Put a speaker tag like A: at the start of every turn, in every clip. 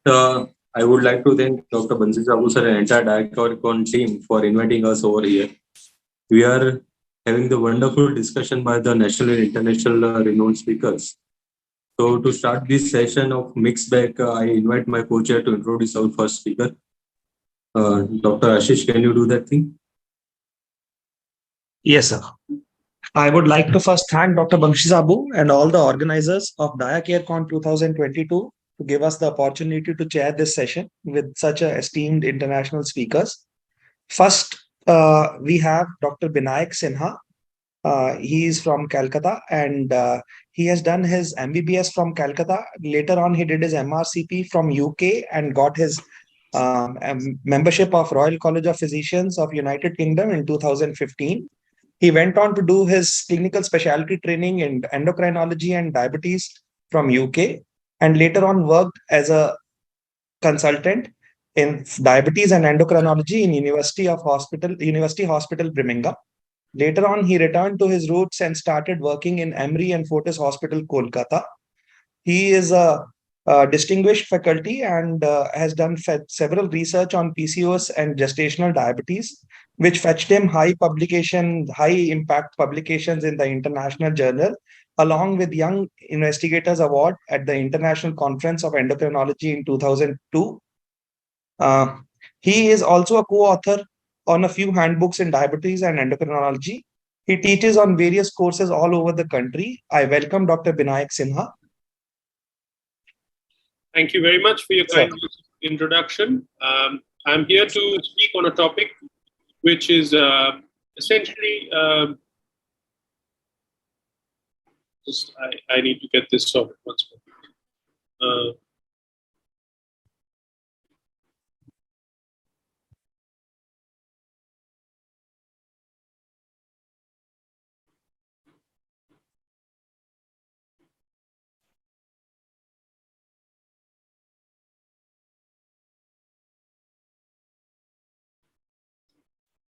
A: So, I would like to thank Dr. Bansi Sabu sir and entire Diacoricon team for inviting us over here. We are having the wonderful discussion by the national and international renowned speakers. So, to start this session of mixed bag, I invite my co-chair to introduce our first speaker. Dr. Ashish, can you do that thing?
B: Yes, sir. I would like to first thank Dr. Bansi Sabu and all the organizers of DiaCareCon 2022 to give us the opportunity to chair this session with such esteemed international speakers. First, we have Dr. Binayak Sinha. He is from Calcutta and he has done his MBBS from Calcutta. Later on, he did his MRCP from UK and got his membership of Royal College of Physicians of United Kingdom in 2015. He went on to do his clinical specialty training in endocrinology and diabetes from UK, and later on worked as a consultant in diabetes and endocrinology in University Hospital Birmingham. Later on, he returned to his roots and started working in Emory and Fortis Hospital, Kolkata. He is a distinguished faculty and has done several research on PCOS and gestational diabetes, which fetched him high impact publications in the international journal, along with Young Investigators Award at the International Conference of Endocrinology in 2002. He is also a co-author on a few handbooks in diabetes and endocrinology. He teaches on various courses all over the country. I welcome Dr. Binayak Sinha.
C: Thank you very much for your kind introduction. I'm here to speak on a topic which is essentially, I need to get this sorted once more.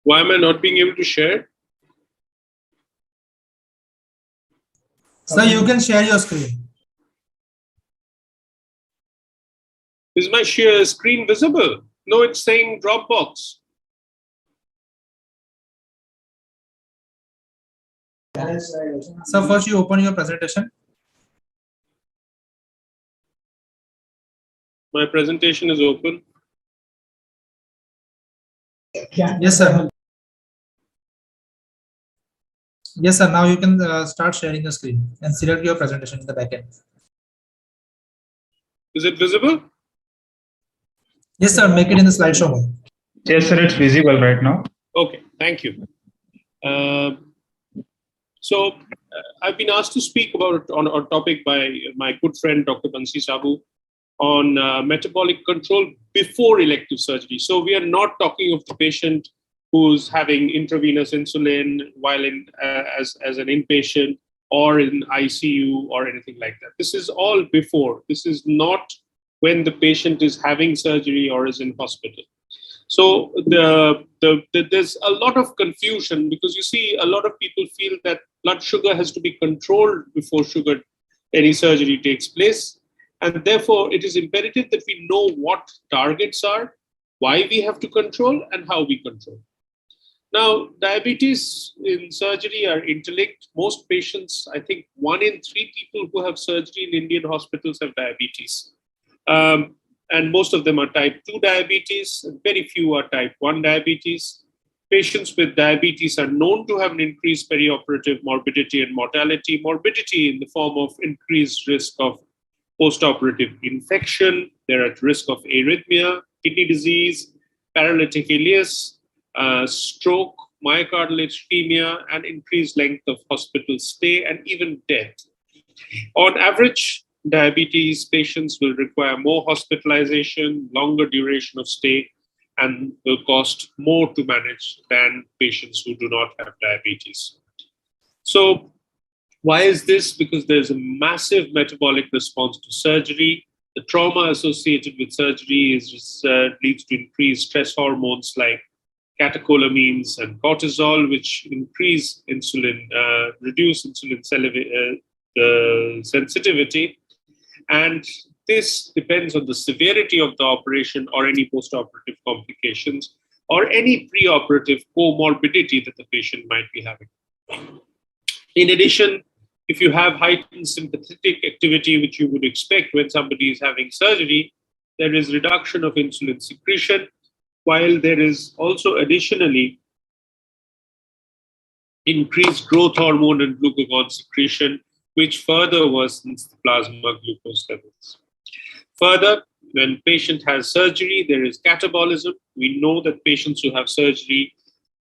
C: Why am I not being able to share?
D: Sir, you can share your screen.
C: Is my screen visible? No, it's saying Dropbox.
D: So first you open your presentation.
C: My presentation is open.
D: Yes, sir. Yes, sir. Now you can start sharing the screen and select your presentation in the backend.
C: Is it visible?
D: Yes, sir. Make it in the slideshow mode.
E: Yes, sir. It's visible right now.
C: Okay. Thank you. So I've been asked to speak about on a topic by my good friend, Dr. Bansi Sabu, on metabolic control before elective surgery. So we are not talking of the patient who's having intravenous insulin while as an inpatient or in ICU or anything like that. This is all before. This is not when the patient is having surgery or is in hospital. So there's a lot of confusion because you see a lot of people feel that blood sugar has to be controlled before any surgery takes place. And therefore, it is imperative that we know what targets are, why we have to control, and how we control. Now, diabetes in surgery are interlinked. Most patients, I think 1 in 3 people who have surgery in Indian hospitals have diabetes. And most of them are type 2 diabetes, and very few are type 1 diabetes. Patients with diabetes are known to have an increased perioperative morbidity and mortality. Morbidity in the form of increased risk of postoperative infection. They're at risk of arrhythmia, kidney disease, paralytic ileus, stroke, myocardial ischemia, and increased length of hospital stay and even death. On average, diabetes patients will require more hospitalization, longer duration of stay, and will cost more to manage than patients who do not have diabetes. So why is this? Because there's a massive metabolic response to surgery. The trauma associated with surgery leads to increased stress hormones like catecholamines and cortisol, which increase insulin, reduce insulin sensitivity. And this depends on the severity of the operation or any post-operative complications or any preoperative comorbidity that the patient might be having. In addition, if you have heightened sympathetic activity, which you would expect when somebody is having surgery, there is reduction of insulin secretion, while there is also additionally increased growth hormone and glucagon secretion, which further worsens the plasma glucose levels. Further, when patient has surgery, there is catabolism. We know that patients who have surgery,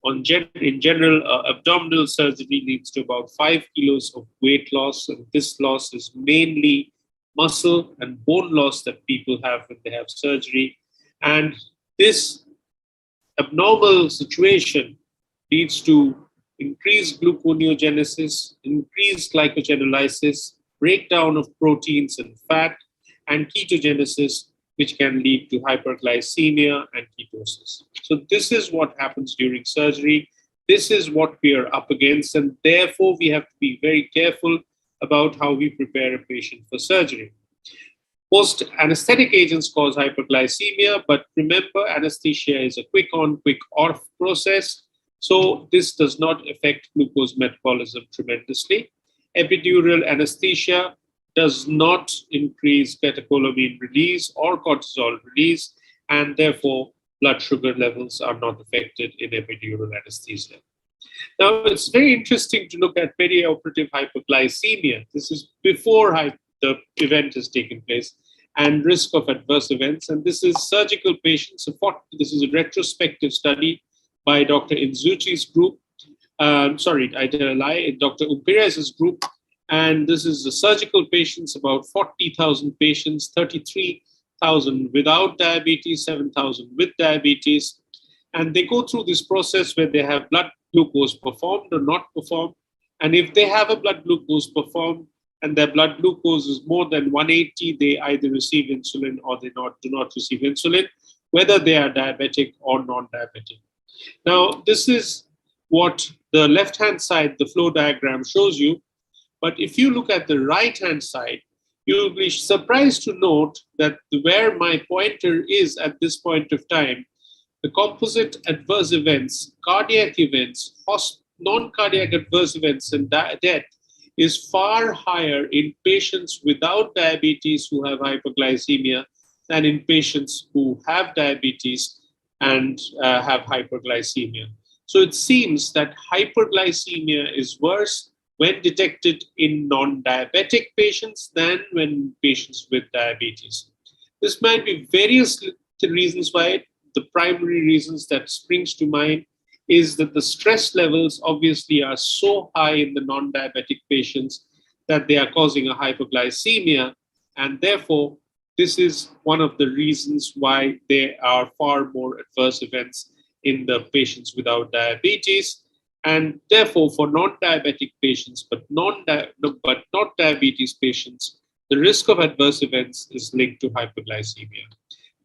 C: in general, abdominal surgery leads to about 5 kilos of weight loss, and this loss is mainly muscle and bone loss that people have when they have surgery. And this abnormal situation leads to increased gluconeogenesis, increased glycogenolysis, breakdown of proteins and fat, and ketogenesis, which can lead to hyperglycemia and ketosis. So this is what happens during surgery. This is what we are up against, and therefore we have to be very careful about how we prepare a patient for surgery. Most anesthetic agents cause hyperglycemia, but remember, anesthesia is a quick on, quick off process. So this does not affect glucose metabolism tremendously. Epidural anesthesia does not increase catecholamine release or cortisol release, and therefore blood sugar levels are not affected in epidural anesthesia. Now, it's very interesting to look at perioperative hypoglycemia. This is before the event has taken place, and risk of adverse events. And this is surgical patients. This is a retrospective study by Dr. Inzuchi's group. I did a lie, Dr. Umpirez's group. And this is the surgical patients, about 40,000 patients, 33,000 without diabetes, 7,000 with diabetes. And they go through this process where they have blood glucose performed or not performed. And if they have a blood glucose performed and their blood glucose is more than 180, they either receive insulin or they do not receive insulin, whether they are diabetic or non-diabetic. Now, this is what the left-hand side, the flow diagram shows you. But if you look at the right-hand side, you'll be surprised to note that where my pointer is at this point of time, the composite adverse events, cardiac events, non-cardiac adverse events, and death is far higher in patients without diabetes who have hyperglycemia than in patients who have diabetes and have hyperglycemia. So it seems that hyperglycemia is worse when detected in non-diabetic patients than when patients with diabetes. This might be various reasons why. The primary reasons that springs to mind is that the stress levels obviously are so high in the non-diabetic patients that they are causing a hypoglycemia, and therefore this is one of the reasons why there are far more adverse events in the patients without diabetes. And therefore, for non-diabetic patients, but not diabetes patients, the risk of adverse events is linked to hyperglycemia.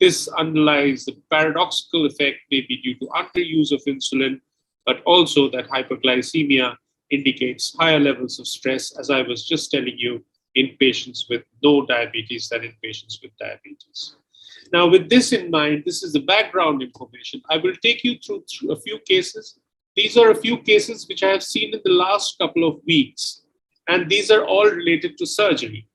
C: This underlies the paradoxical effect may be due to underuse of insulin, but also that hyperglycemia indicates higher levels of stress, as I was just telling you, in patients with no diabetes than in patients with diabetes. Now, with this in mind, this is the background information. I will take you through a few cases. These are a few cases which I have seen in the last couple of weeks, and these are all related to surgery.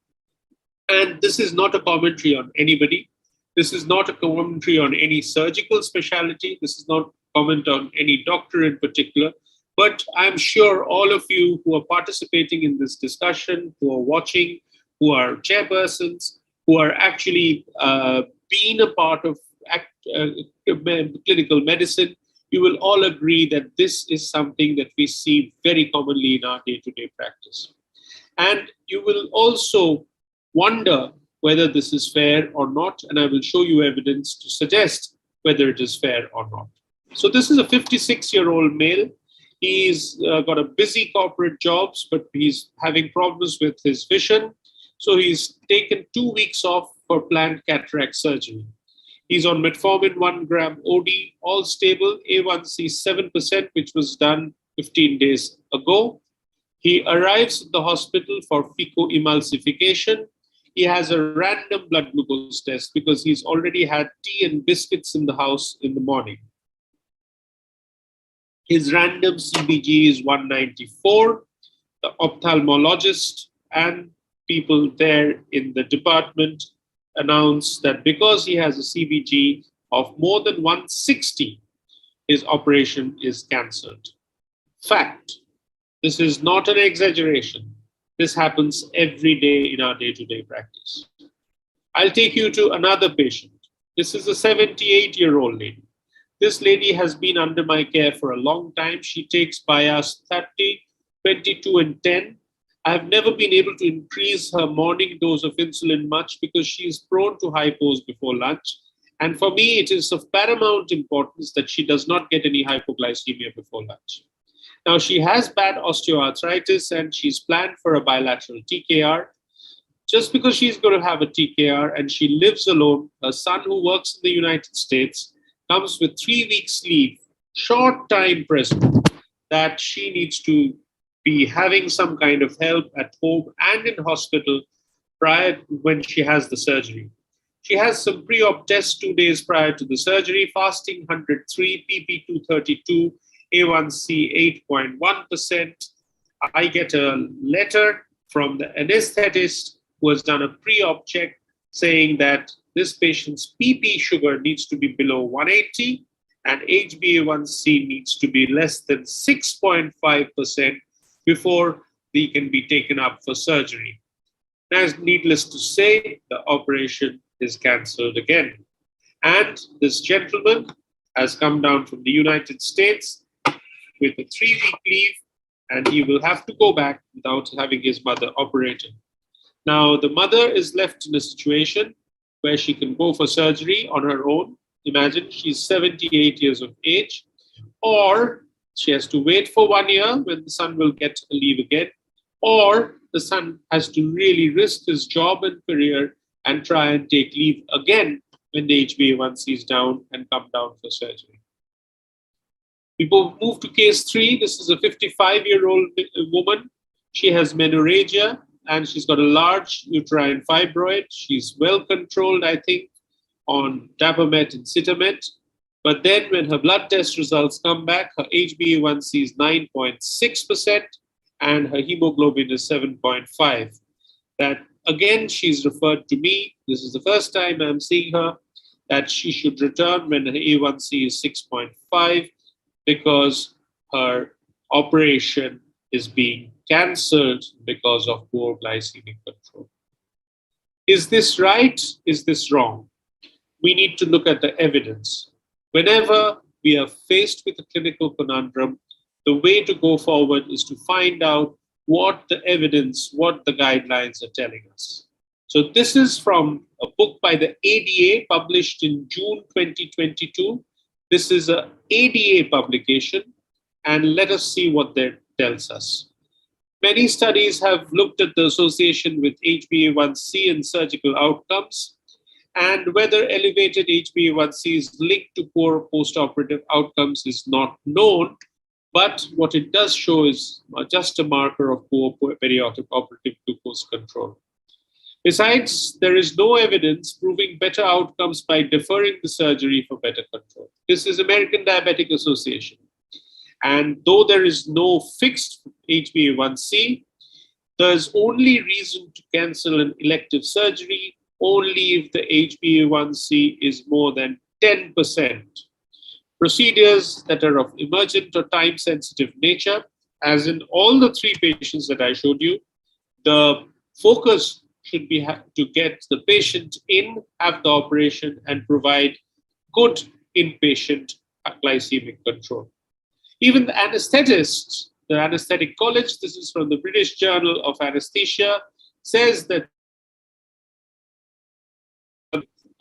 C: And this is not a commentary on anybody. This is not a commentary on any surgical specialty. This is not a comment on any doctor in particular. But I'm sure all of you who are participating in this discussion, who are watching, who are chairpersons, who are actually being a part of clinical medicine, you will all agree that this is something that we see very commonly in our day-to-day practice. And you will also wonder whether this is fair or not, and I will show you evidence to suggest whether it is fair or not. So this is a 56-year-old male. He's got a busy corporate jobs, but he's having problems with his vision. So he's taken 2 weeks off for planned cataract surgery. He's on metformin 1 gram OD, all stable, A1C 7%, which was done 15 days ago. He arrives at the hospital for fecal emulsification. He has a random blood glucose test because he's already had tea and biscuits in the house in the morning. His random CBG is 194. The ophthalmologist and people there in the department announced that because he has a CBG of more than 160, his operation is cancelled. Fact. This is not an exaggeration. This happens every day in our day-to-day practice. I'll take you to another patient. This is a 78-year-old lady. This lady has been under my care for a long time. She takes Bias 30, 22, and 10. I have never been able to increase her morning dose of insulin much because she is prone to hypos before lunch. And for me, it is of paramount importance that she does not get any hypoglycemia before lunch. Now, she has bad osteoarthritis and she's planned for a bilateral TKR. Just because she's going to have a TKR and she lives alone, her son who works in the United States comes with 3 weeks leave, short time present, that she needs to be having some kind of help at home and in hospital prior when she has the surgery. She has some pre-op tests 2 days prior to the surgery, fasting 103, PP 232, A1C 8.1%. I get a letter from the anesthetist who has done a pre-op check saying that this patient's PP sugar needs to be below 180 and HbA1c needs to be less than 6.5% before he can be taken up for surgery. As needless to say, the operation is cancelled again. And this gentleman has come down from the United States with a 3-week leave, and he will have to go back without having his mother operated. Now, the mother is left in a situation where she can go for surgery on her own. Imagine she's 78 years of age, or she has to wait for 1 year when the son will get a leave again, or the son has to really risk his job and career and try and take leave again when the HbA1c is down and come down for surgery. We move to case 3. This is a 55-year-old woman. She has menorrhagia and she's got a large uterine fibroid. She's well controlled, I think, on Dapamet and Citamet. But then when her blood test results come back, her HbA1c is 9.6% and her hemoglobin is 7.5. That again, she's referred to me. This is the first time I'm seeing her, that she should return when her A1c is 6.5 because her operation is being cancelled because of poor glycemic control. Is this right? Is this wrong? We need to look at the evidence. Whenever we are faced with a clinical conundrum, the way to go forward is to find out what the evidence, what the guidelines are telling us. So this is from a book by the ADA published in June 2022. This is an ADA publication, and let us see what that tells us. Many studies have looked at the association with HbA1c and surgical outcomes, and whether elevated HbA1c is linked to poor postoperative outcomes is not known, but what it does show is just a marker of poor perioperative glucose control. Besides, there is no evidence proving better outcomes by deferring the surgery for better control. This is American Diabetic Association. And though there is no fixed HbA1c, there's only reason to cancel an elective surgery only if the HbA1c is more than 10%. Procedures that are of emergent or time-sensitive nature, as in all the 3 patients that I showed you, the focus should be to get the patient in, have the operation, and provide good inpatient glycemic control. Even the anesthetists, the Anesthetic College, this is from the British Journal of Anesthesia, says that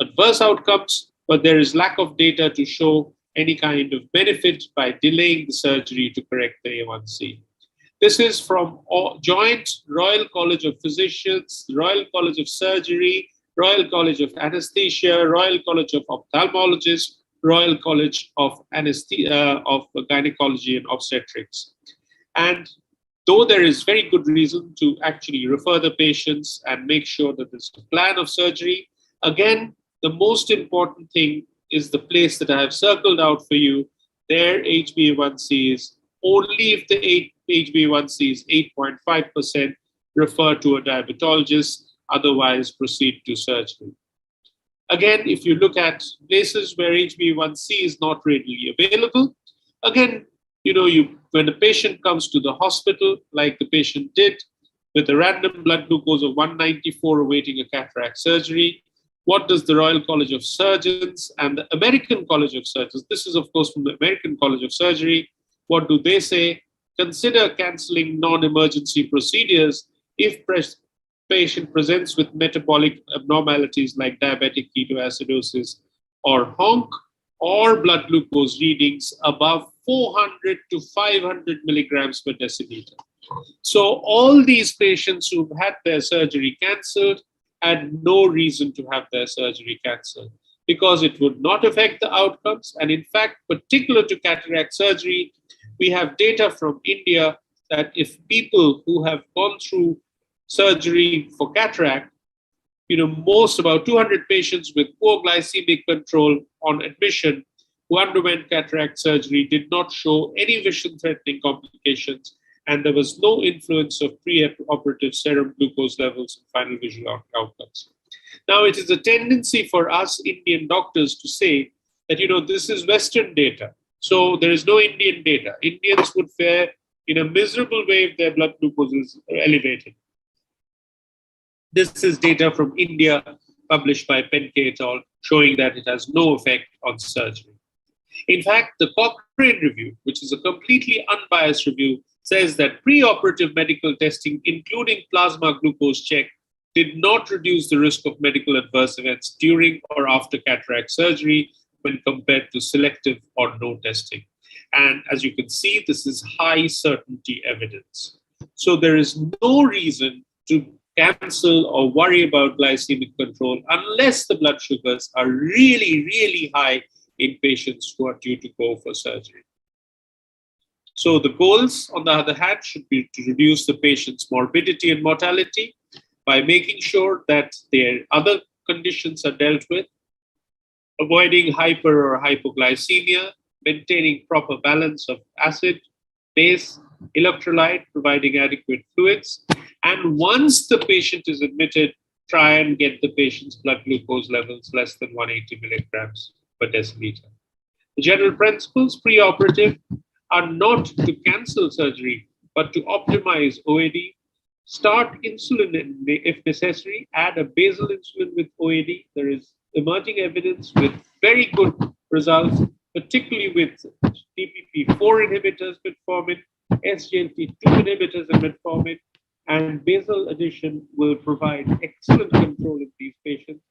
C: adverse outcomes, but there is lack of data to show any kind of benefit by delaying the surgery to correct the A1c. This is from Joint Royal College of Physicians, Royal College of Surgery, Royal College of Anesthesia, Royal College of Ophthalmologists, Royal College of Gynecology and Obstetrics. And though there is very good reason to actually refer the patients and make sure that there's a plan of surgery, again, the most important thing is the place that I have circled out for you. Their HbA1c is only if the HbA1c is 8.5%, refer to a diabetologist, otherwise proceed to surgery. Again, if you look at places where HbA1c is not readily available, again, when a patient comes to the hospital, like the patient did, with a random blood glucose of 194 awaiting a cataract surgery, what does the Royal College of Surgeons and the American College of Surgeons, this is of course from the American College of Surgery, what do they say? Consider cancelling non-emergency procedures if patient presents with metabolic abnormalities like diabetic ketoacidosis or HONC, or blood glucose readings above 400 to 500 milligrams per deciliter. So all these patients who've had their surgery cancelled had no reason to have their surgery cancelled because it would not affect the outcomes. And in fact, particular to cataract surgery, we have data from India that if people who have gone through surgery for cataract, most about 200 patients with poor glycemic control on admission who underwent cataract surgery did not show any vision-threatening complications, and there was no influence of pre-operative serum glucose levels and final visual outcomes. Now, it is a tendency for us Indian doctors to say that, this is Western data, so there is no Indian data. Indians would fare in a miserable way if their blood glucose is elevated. This is data from India published by Penke et al. Showing that it has no effect on surgery. In fact, the Cochrane review, which is a completely unbiased review, says that pre-operative medical testing, including plasma glucose check, did not reduce the risk of medical adverse events during or after cataract surgery when compared to selective or no testing. And as you can see, this is high certainty evidence. So there is no reason to cancel or worry about glycemic control unless the blood sugars are really, really high in patients who are due to go for surgery. So the goals, on the other hand, should be to reduce the patient's morbidity and mortality by making sure that their other conditions are dealt with, avoiding hyper or hypoglycemia, maintaining proper balance of acid, base, electrolyte, providing adequate fluids. And once the patient is admitted, try and get the patient's blood glucose levels less than 180 milligrams per deciliter. The general principles pre-operative are not to cancel surgery, but to optimize OAD, start insulin if necessary, add a basal insulin with OAD. There is emerging evidence with very good results, particularly with DPP-4 inhibitors, metformin, SGLT2 inhibitors, and metformin, and basal addition will provide excellent control in these patients.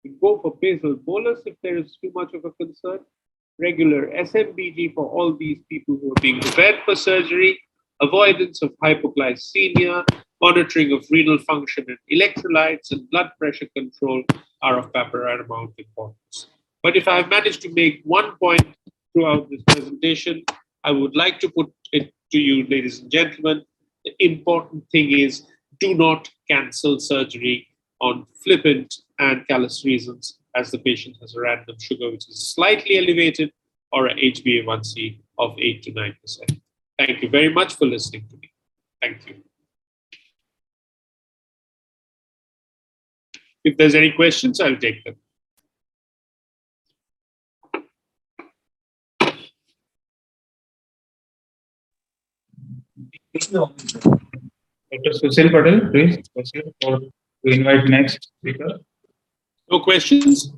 C: We go for basal bolus if there is too much of a concern, regular SMBG for all these people who are being prepared for surgery, avoidance of hypoglycemia, monitoring of renal function and electrolytes, and blood pressure control are of paramount importance. But if I've managed to make one point throughout this presentation, I would like to put it to you, ladies and gentlemen. The important thing is do not cancel surgery on flippant and callous reasons, as the patient has a random sugar which is slightly elevated or a HbA1c of 8 to 9%. Thank you very much for listening to me. Thank you. If there's any questions, I'll take them.
E: Dr. Sushil Patel, please proceed to invite next speaker.
C: No questions?